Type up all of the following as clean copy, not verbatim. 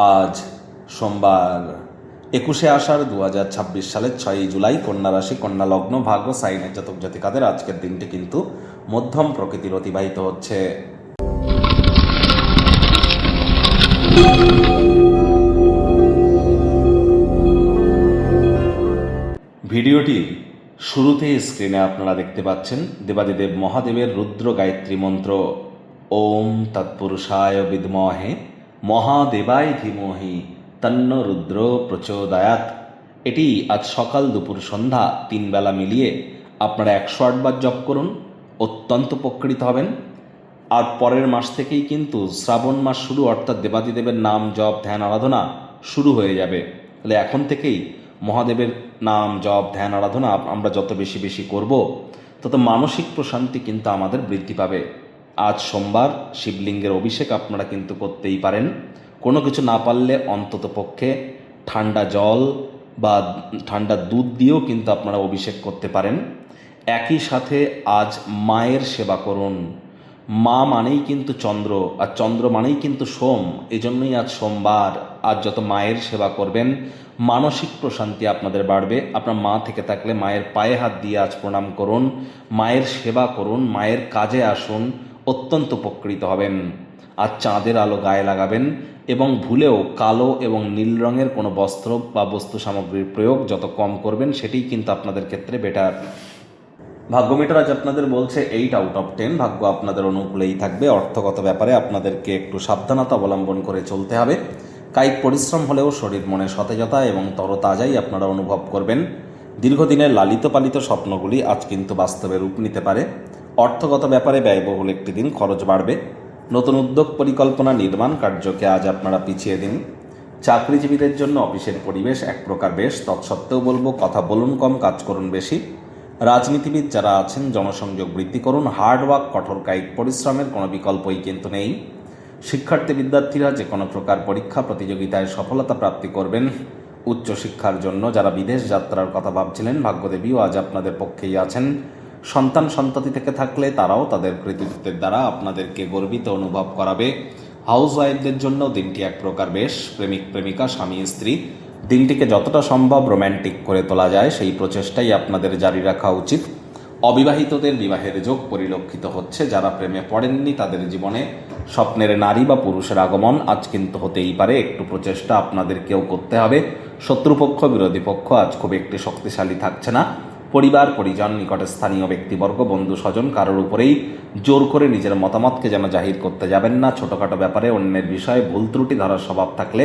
আজ সোমবার 21শে আষাঢ় 2026 সালের 6ই জুলাই। কন্যা রাশি, কন্যা লগ্ন, ভাগ্য সাইনের জাতক জাতিকাদের আজকের দিনটি কিন্তু মধ্যম প্রকৃতির অতিবাহিত হচ্ছে। ভিডিওটি শুরুতে স্ক্রিনে আপনারা দেখতে পাচ্ছেন দেবাদিদেব মহাদেবের রুদ্র গায়ত্রী মন্ত্র ওম তৎপুরুষায় বিদ্মহে মহাদেবায় ধীমহি তন্ন রুদ্র প্রচোদয়াৎ। এটি আজ সকাল দুপুর সন্ধ্যা 3 বেলা মিলিয়ে আপনারা 108 বার জপ করুন, অত্যন্ত উপকৃত হবেন। আর পরের মাস থেকেই কিন্তু শ্রাবণ মাস শুরু, অর্থাৎ দেবাদিদেবের নাম জপ ধ্যান আরাধনা শুরু হয়ে যাবে। তাহলে এখন থেকেই মহাদেবের নাম জপ ধ্যান আরাধনা আমরা যত বেশি বেশি করব, তত মানসিক প্রশান্তি কিন্তু আমাদের বৃদ্ধি পাবে। আজ সোমবার, শিবলিঙ্গের অভিষেক আপনারা কিন্তু করতেই পারেন। কোনো কিছু না পারলে অন্তত পক্ষে ঠান্ডা জল বা ঠান্ডা দুধ দিয়েও কিন্তু আপনারা অভিষেক করতে পারেন। একই সাথে আজ মায়ের সেবা করুন। মা মানেই কিন্তু চন্দ্র, আর চন্দ্র মানেই কিন্তু সোম। এজন্যই আজ সোমবার। আজ যত মায়ের সেবা করবেন, মানসিক প্রশান্তি আপনাদের বাড়বে। আপনার মা থেকে থাকলে মায়ের পায়ে হাত দিয়ে আজ প্রণাম করুন, মায়ের সেবা করুন, মায়ের কাজে আসুন, অত্যন্ত উপকৃত হবেন। আজ চাঁদের আলো গায়ে লাগাবেন এবং ভুলেও কালো এবং নীল রঙের কোনো বস্ত্র বা বস্তু সামগ্রীর প্রয়োগ যত কম করবেন সেটাই কিন্তু আপনাদের ক্ষেত্রে বেটার। ভাগ্যমিটার আজ আপনাদের বলছে 8 আউট অফ 10। ভাগ্য আপনাদের অনুকূলেই থাকবে। অর্থগত ব্যাপারে আপনাদেরকে একটু সাবধানতা অবলম্বন করে চলতে হবে। কায়িক পরিশ্রম হলেও শরীর মনে সতেজতা এবং তরতাজাই আপনারা অনুভব করবেন। দীর্ঘদিনের লালিত পালিত স্বপ্নগুলি আজ কিন্তু বাস্তবে রূপ নিতে পারে। অর্থগত ব্যাপারে ব্যয়বহুল একটি দিন, খরচ বাড়বে। নতুন উদ্যোগ পরিকল্পনা নির্মাণ কার্যকে আজ আপনারা পিছিয়ে দিন। চাকরিজীবীদের জন্য অফিসের পরিবেশ এক প্রকার বেশ, তৎসত্ত্বেও বলবো কথা বলুন কম, কাজ করুন বেশি। রাজনীতিবিদ যারা আছেন জনসংযোগ বৃদ্ধি করুন। হার্ডওয়ার্ক, কঠোর কায়িক পরিশ্রমের কোনো বিকল্পই কিন্তু নেই। শিক্ষার্থী বিদ্যার্থীরা যে কোনো প্রকার পরীক্ষা প্রতিযোগিতায় সফলতা প্রাপ্তি করবেন। উচ্চশিক্ষার জন্য যারা বিদেশ যাত্রার কথা ভাবছিলেন, ভাগ্যদেবীও আজ আপনাদের পক্ষেই আছেন। সন্তান সন্ততি থেকে থাকলে তারাও তাদের কৃতিত্বের দ্বারা আপনাদেরকে গর্বিত অনুভব করাবে। হাউস ওয়াইফদের জন্য দিনটি এক প্রকার বেশ। প্রেমিক প্রেমিকা, স্বামী স্ত্রী দিনটিকে যতটা সম্ভব রোম্যান্টিক করে তোলা যায় সেই প্রচেষ্টাই আপনাদের জারি রাখা উচিত। অবিবাহিতদের বিবাহের যোগ পরিলক্ষিত হচ্ছে। যারা প্রেমে পড়েননি তাদের জীবনে স্বপ্নের নারী বা পুরুষের আগমন আজ কিন্তু হতেই পারে। একটু প্রচেষ্টা আপনাদেরকেও করতে হবে। শত্রুপক্ষ, বিরোধী পক্ষ আজ খুব একটি শক্তিশালী থাকছে না। পরিবার পরিজন, নিকটে স্থানীয় ব্যক্তিবর্গ, বন্ধু স্বজন কারোর উপরেই জোর করে নিজের মতামতকে যেন জাহির করতে যাবেন না। ছোটোখাটো ব্যাপারে অন্যের বিষয়ে ভুল ত্রুটি ধরার স্বভাব থাকলে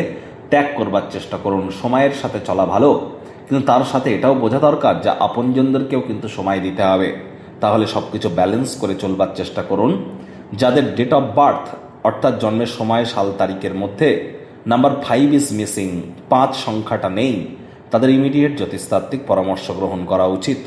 ত্যাগ করবার চেষ্টা করুন। সময়ের সাথে চলা ভালো, কিন্তু তার সাথে এটাও বোঝা দরকার যে আপনজনদেরকেও কিন্তু সময় দিতে হবে। তাহলে সব কিছু ব্যালেন্স করে চলবার চেষ্টা করুন। যাদের ডেট অফ বার্থ অর্থাৎ জন্মের সময় সাল তারিখের মধ্যে নাম্বার 5 ইজ মিসিং, 5 সংখ্যাটা নেই, তাদের ইমিডিয়েট জ্যোতিষতাত্ত্বিক পরামর্শ গ্রহণ করা উচিত।